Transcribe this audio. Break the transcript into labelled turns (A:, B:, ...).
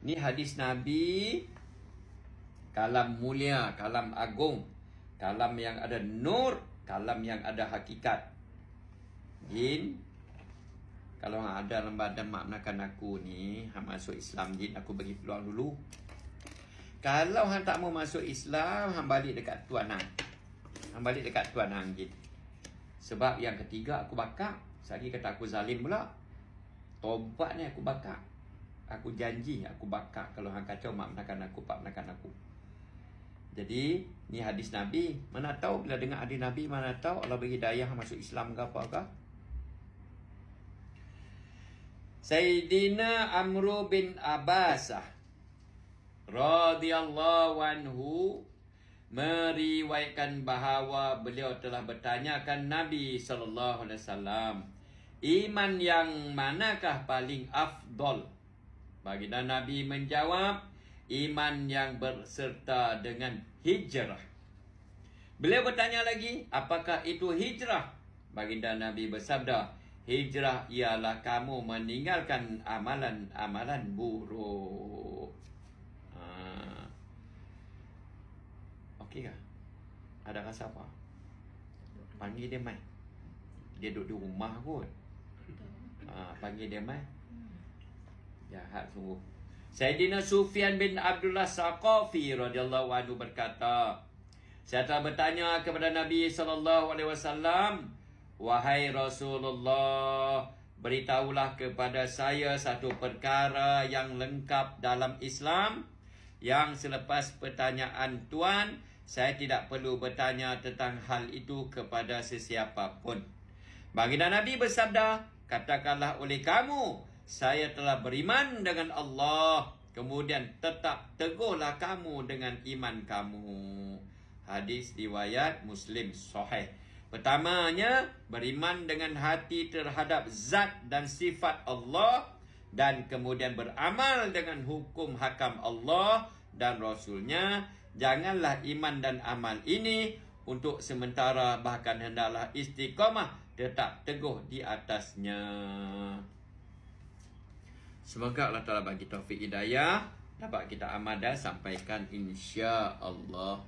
A: Ni hadis Nabi, kalam mulia, kalam agung, kalam yang ada nur, kalam yang ada hakikat. Jin, kalau hang ada dalam badan mak menakan aku ni, hang masuk Islam Jin, aku bagi peluang dulu. Kalau hang tak mau masuk Islam, hang balik dekat tuan hang. Hang balik dekat tuan hang Jin. Sebab yang ketiga aku bakar. Sagi kata aku zalim pula. Tobat ni aku bakar. Aku janji aku bakar kalau hang kacau mak menakan aku, pak menakan aku. Jadi ni hadis Nabi. Mana tahu bila dengar hadis Nabi, mana tahu Allah bagi hidayah masuk Islam ke apa ke. Sayyidina Amru bin Abbasah radhiyallahu anhu meriwayatkan bahawa beliau telah bertanyakan Nabi sallallahu alaihi wasallam, iman yang manakah paling afdal? Baginda Nabi menjawab, iman yang berserta dengan hijrah. Beliau bertanya lagi, apakah itu hijrah? Baginda Nabi bersabda, hijrah ialah kamu meninggalkan amalan-amalan buruk. Okey kah? Ada rasa apa? Panggil dia mai. Dia duduk di rumah kot. Panggil dia mai. Jahat sungguh. Sayyidina Sufyan bin Abdullah Saqafi radhiyallahu anhu berkata, saya telah bertanya kepada Nabi sallallahu alaihi wasallam, wahai Rasulullah, beritahulah kepada saya satu perkara yang lengkap dalam Islam, yang selepas pertanyaan Tuan, saya tidak perlu bertanya tentang hal itu kepada sesiapa pun. Baginda Nabi bersabda, katakanlah oleh kamu, saya telah beriman dengan Allah, kemudian tetap teguhlah kamu dengan iman kamu. Hadis riwayat Muslim sahih. Pertamanya, beriman dengan hati terhadap zat dan sifat Allah, dan kemudian beramal dengan hukum hakam Allah dan Rasulnya. Janganlah iman dan amal ini untuk sementara, bahkan hendaklah istiqamah, tetap teguh di atasnya. Semoga Allah Ta'ala bagi taufik hidayah, dapat kita amal dan sampaikan insya-Allah.